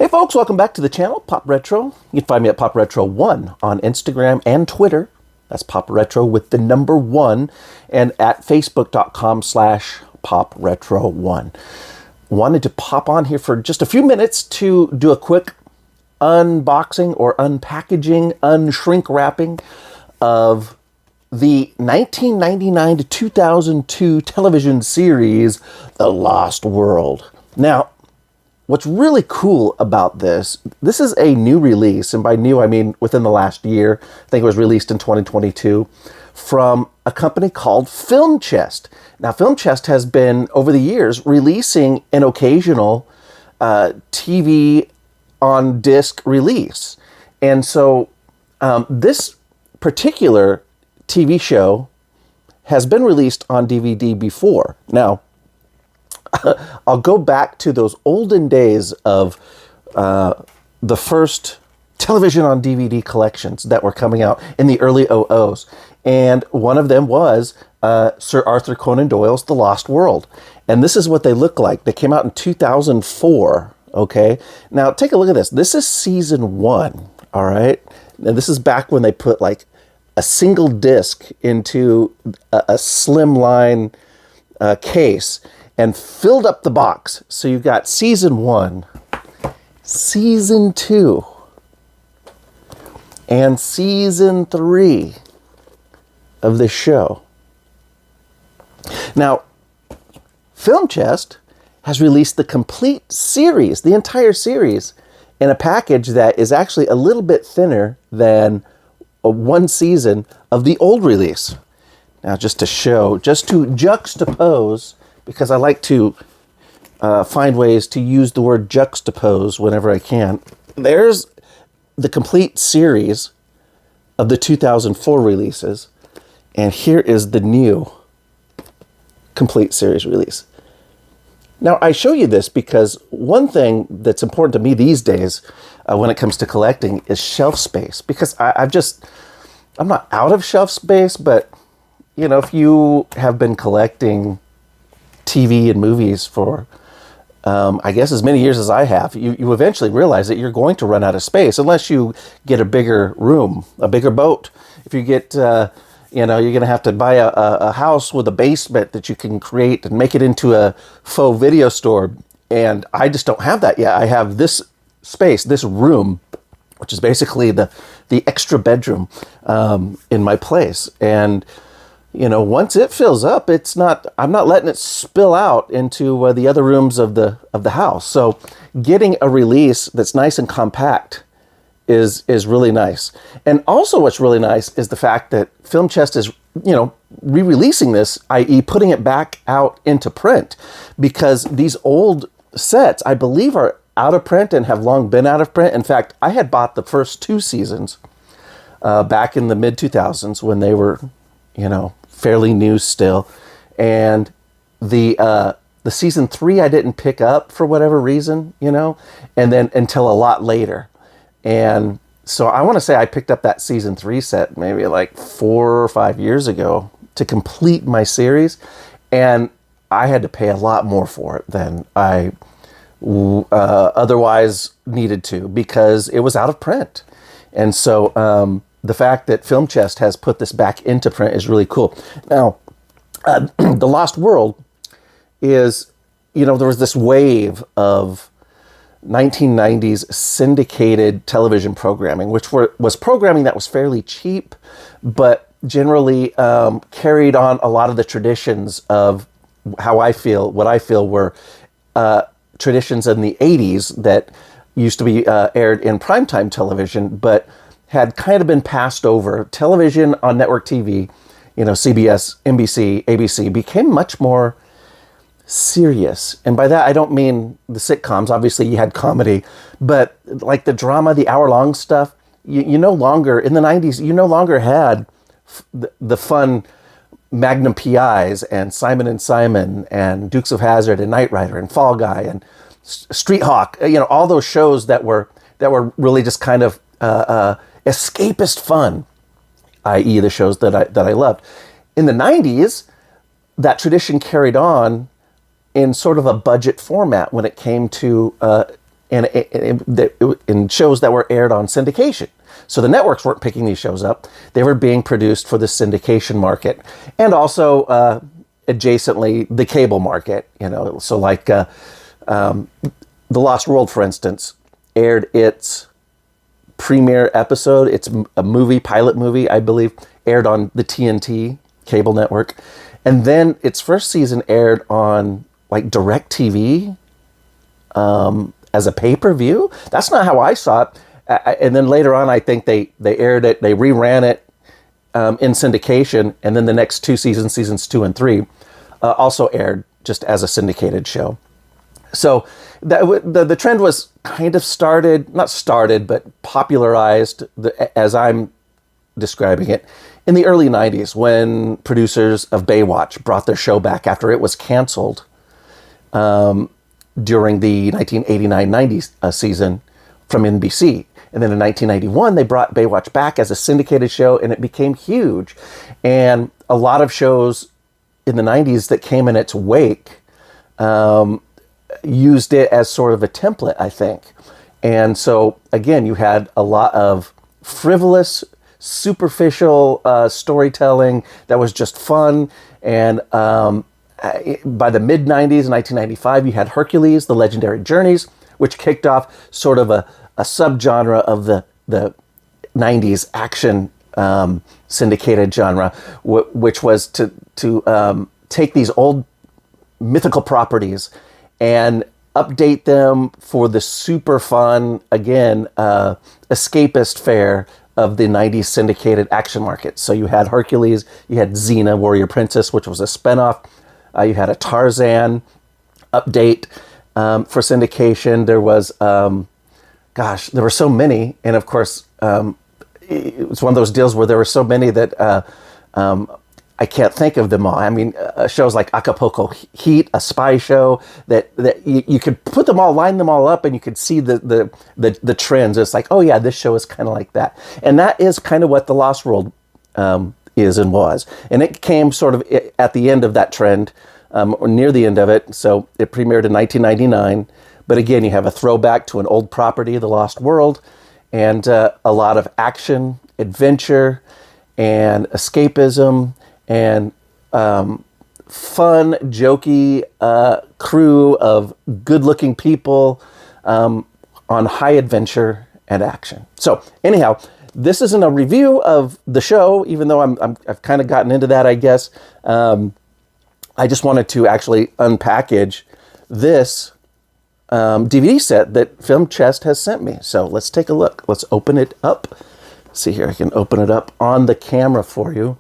Hey folks, welcome back to the channel, Pop Retro. You can find me at Pop Retro 1 on Instagram and Twitter. That's Pop Retro with the number 1, and at facebook.com/Pop Retro 1. Wanted to pop on here for just a few minutes to do a quick unboxing or unpackaging, unshrink wrapping of the 1999 to 2002 television series, The Lost World. Now, what's really cool about this is a new release, and by new I mean within the last year. I think it was released in 2022 from a company called Film Chest. Now, Film Chest has been, over the years, releasing an occasional TV on disc release. And so this particular TV show has been released on DVD before. Now, I'll go back to those olden days of the first television on DVD collections that were coming out in the early 00s. And one of them was Sir Arthur Conan Doyle's The Lost World. And this is what they look like. They came out in 2004, okay? Now, take a look at this. This is season 1, all right? Now, this is back when they put, like, a single disc into a slimline case and filled up the box. So you got season 1, season 2, and season 3 of this show. Now, Film Chest has released the complete series, the entire series, in a package that is actually a little bit thinner than one season of the old release. Now, just to juxtapose, because I like to find ways to use the word juxtapose whenever I can. There's the complete series of the 2004 releases, and here is the new complete series release. Now, I show you this because one thing that's important to me these days when it comes to collecting is shelf space, because I'm not out of shelf space, but you know, if you have been collecting TV and movies for I guess as many years as I have, you eventually realize that you're going to run out of space unless you get a bigger room, a bigger boat. If you get, you're going to have to buy a house with a basement that you can create and make it into a faux video store. And I just don't have that yet. I have this space, this room, which is basically the extra bedroom in my place. And you know, once it fills up, I'm not letting it spill out into the other rooms of the house. So getting a release that's nice and compact is really nice. And also what's really nice is the fact that Film Chest is, re-releasing this, i.e. putting it back out into print, because these old sets, I believe, are out of print and have long been out of print. In fact, I had bought the first 2 seasons back in the mid-2000s when they were, fairly new still, and the season 3 I didn't pick up for whatever reason, and then until a lot later. And so I want to say I picked up that season 3 set maybe like 4 or 5 years ago to complete my series, and I had to pay a lot more for it than I otherwise needed to, because it was out of print. And so the fact that Film Chest has put this back into print is really cool. Now, The Lost World is, there was this wave of 1990s syndicated television programming, which was programming that was fairly cheap, but generally carried on a lot of the traditions of what I feel were traditions in the 80s that used to be aired in primetime television, but had kind of been passed over. Television on network TV, CBS, NBC, ABC, became much more serious. And by that, I don't mean the sitcoms. Obviously, you had comedy, but like the drama, the hour-long stuff, you no longer, in the 90s, you no longer had the fun Magnum PIs and Simon and Simon and Dukes of Hazzard and Knight Rider and Fall Guy and Street Hawk, all those shows that were really just kind of escapist fun, i.e. the shows that I loved. In the 90s, that tradition carried on in sort of a budget format when it came to in shows that were aired on syndication. So the networks weren't picking these shows up. They were being produced for the syndication market. And also, adjacently, the cable market. So like The Lost World, for instance, aired its premiere episode. It's a pilot movie, I believe, aired on the TNT cable network. And then its first season aired on like DirecTV as a pay-per-view. That's not how I saw it. And then later on, I think they aired it, they reran it in syndication, and then the next two seasons, seasons 2 and 3, also aired just as a syndicated show. So the trend was kind of not started, but popularized, as I'm describing it, in the early 90s when producers of Baywatch brought their show back after it was canceled during the 1989-90 season from NBC. And then in 1991, they brought Baywatch back as a syndicated show, and it became huge. And a lot of shows in the 90s that came in its wake used it as sort of a template, I think. And so, again, you had a lot of frivolous, superficial storytelling that was just fun. And by the mid-90s, 1995, you had Hercules, The Legendary Journeys, which kicked off sort of a subgenre of the 90s action syndicated genre, which was to take these old mythical properties and update them for the super fun, again, escapist fare of the 90s syndicated action market. So you had Hercules, you had Xena, Warrior Princess, which was a spinoff. You had a Tarzan update for syndication. There was, there were so many. And of course, it was one of those deals where there were so many that I can't think of them all. I mean, shows like Acapulco Heat, a spy show that you could put them all, line them all up, and you could see the trends. It's like, oh yeah, this show is kind of like that. And that is kind of what The Lost World is and was. And it came sort of at the end of that trend, or near the end of it. So it premiered in 1999. But again, you have a throwback to an old property, The Lost World, and a lot of action, adventure, and escapism, and fun, jokey crew of good-looking people on high adventure and action. So anyhow, this isn't a review of the show, even though I've kind of gotten into that, I guess. I just wanted to actually unpackage this DVD set that Film Chest has sent me. So let's take a look. Let's open it up. See here, I can open it up on the camera for you.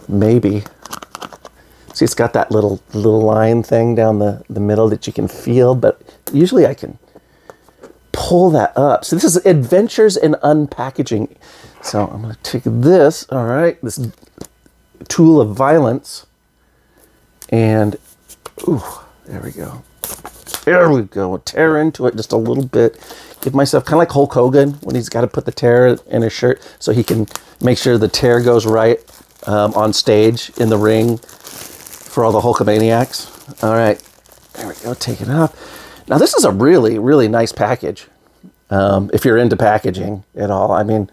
Maybe. See, it's got that little line thing down the middle that you can feel, but usually I can pull that up. So this is Adventures in Unpackaging. So I'm going to take this, all right, this tool of violence, and, ooh, there we go. There we go. Tear into it just a little bit. Give myself, kind of like Hulk Hogan when he's got to put the tear in his shirt so he can make sure the tear goes right on stage in the ring for all the Hulkamaniacs. All right. There we go. Take it off. Now, this is a really, really nice package. If you're into packaging at all. I mean,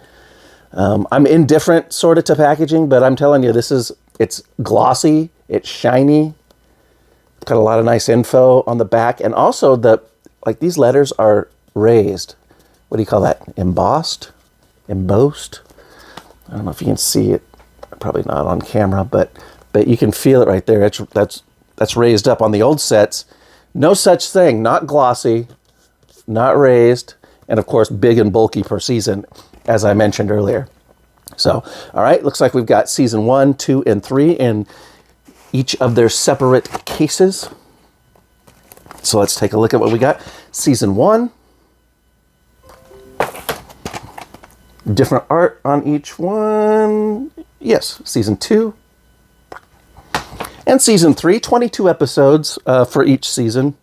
I'm indifferent sort of to packaging, but I'm telling you, it's glossy. It's shiny. Got a lot of nice info on the back, and also these letters are raised. What do you call that? Embossed? Embossed? I don't know if you can see it. Probably not on camera, but you can feel it right there. That's raised up. On the old sets, no such thing. Not glossy, not raised, and of course big and bulky per season, as I mentioned earlier. So, all right, looks like we've got season 1, 2, and 3 in each of their separate cases. So let's take a look at what we got. Season 1. Different art on each one. Yes, season 2. And season 3, 22 episodes for each season.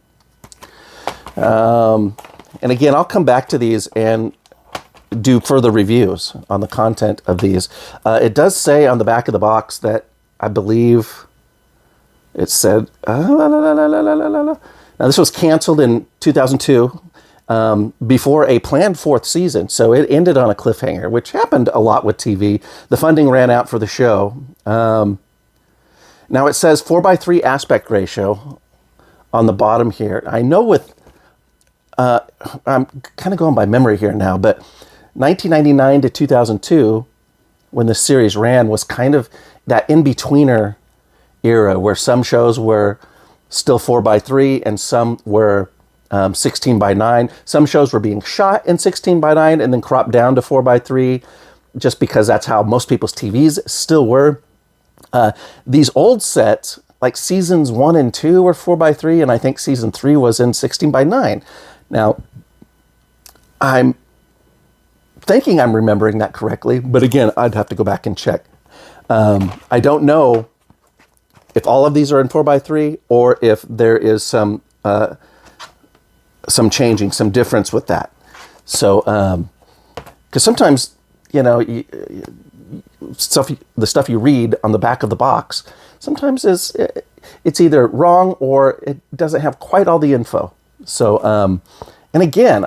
And again, I'll come back to these and do further reviews on the content of these. It does say on the back of the box that I believe it said, now this was canceled in 2002. before a planned fourth season. So it ended on a cliffhanger, which happened a lot with TV. The funding ran out for the show. Now it says 4:3 aspect ratio on the bottom here. I know with, I'm kind of going by memory here now, but 1999 to 2002, when the series ran, was kind of that in-betweener era where some shows were still 4:3 and some were 16:9. Some shows were being shot in 16:9 and then cropped down to 4:3, just because that's how most people's TVs still were. These old sets, like seasons 1 and 2 were 4:3, and I think season 3 was in 16:9. Now, I'm thinking I'm remembering that correctly, but again, I'd have to go back and check. I don't know if all of these are in 4:3 or if there is some changing, some difference with that. So, because sometimes, you know, the stuff you read on the back of the box sometimes it's either wrong or it doesn't have quite all the info. So, and again,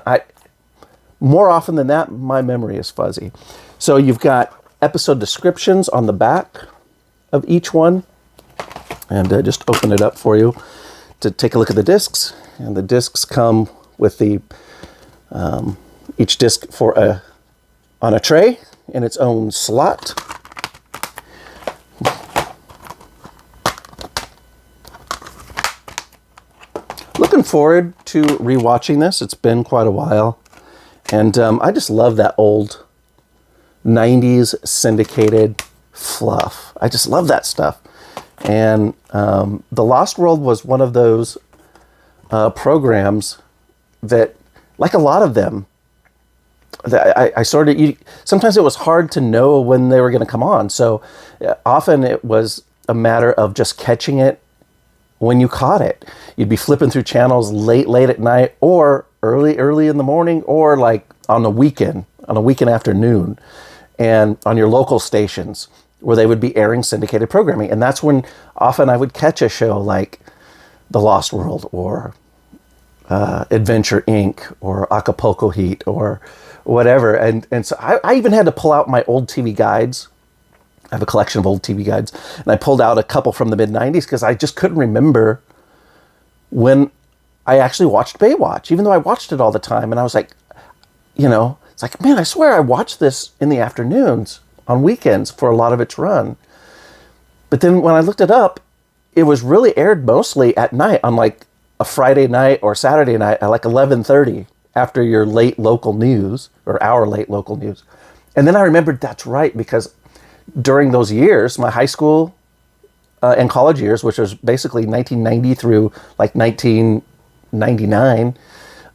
more often than that, my memory is fuzzy. So you've got episode descriptions on the back of each one, and just open it up for you to take a look at the discs. And the discs come with the each disc on a tray in its own slot. Looking forward to rewatching this. It's been quite a while, and I just love that old 90s syndicated fluff. I just love that stuff. And The Lost World was one of those programs that, like a lot of them, that I sort of, sometimes it was hard to know when they were going to come on. So often it was a matter of just catching it when you caught it. You'd be flipping through channels late at night, or early in the morning, or like on a weekend afternoon, and on your local stations where they would be airing syndicated programming. And that's when often I would catch a show like The Lost World, or Adventure Inc., or Acapulco Heat, or whatever. And so I even had to pull out my old TV guides. I have a collection of old TV guides, and I pulled out a couple from the mid-90s because I just couldn't remember when I actually watched Baywatch, even though I watched it all the time. And I was like, you know, it's like, man, I swear I watched this in the afternoons on weekends for a lot of its run. But then when I looked it up, it was really aired mostly at night, on like a Friday night or Saturday night at like 11:30 after your late local news, or our late local news. And then I remembered that's right, because during those years, my high school and college years, which was basically 1990 through like 1999,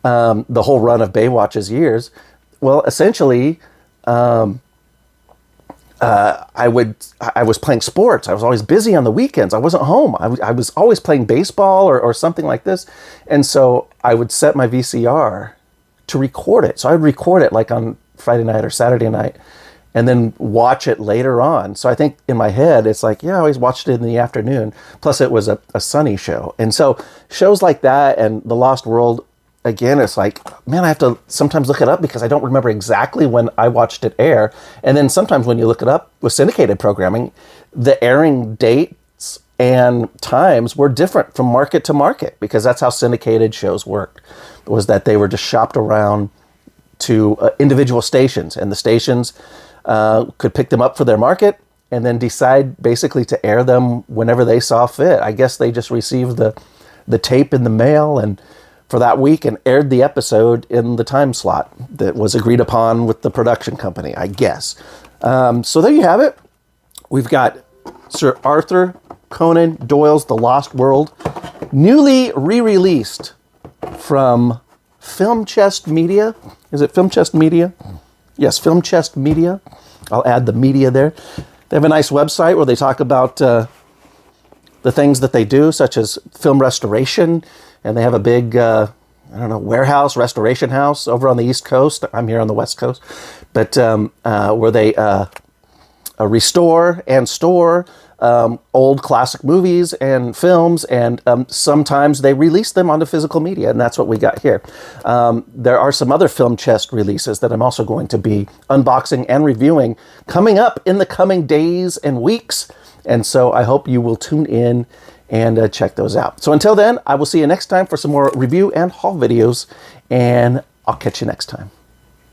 the whole run of Baywatch's years, well, essentially, I was playing sports. I was always busy on the weekends. I wasn't home. I was always playing baseball or something like this. And so I would set my VCR to record it. So I would record it like on Friday night or Saturday night, and then watch it later on. So I think in my head, it's like, yeah, I always watched it in the afternoon. Plus it was a sunny show. And so shows like that and The Lost World, again, it's like, man, I have to sometimes look it up because I don't remember exactly when I watched it air. And then sometimes when you look it up with syndicated programming, the airing dates and times were different from market to market, because that's how syndicated shows worked, was that they were just shopped around to individual stations, and the stations could pick them up for their market and then decide basically to air them whenever they saw fit. I guess they just received the tape in the mail and for that week and aired the episode in the time slot that was agreed upon with the production company, I guess. So there you have it. We've got Sir Arthur Conan Doyle's The Lost World, newly re-released from Film Chest Media. Is it Film Chest Media? Yes, Film Chest Media. I'll add the media there. They have a nice website where they talk about the things that they do, such as film restoration, and they have a big, warehouse, restoration house over on the East Coast. I'm here on the West Coast, but where they restore and store old classic movies and films, and sometimes they release them onto physical media, and that's what we got here. There are some other film chest releases that I'm also going to be unboxing and reviewing coming up in the coming days and weeks, and so I hope you will tune in and check those out. So until then, I will see you next time for some more review and haul videos, and I'll catch you next time.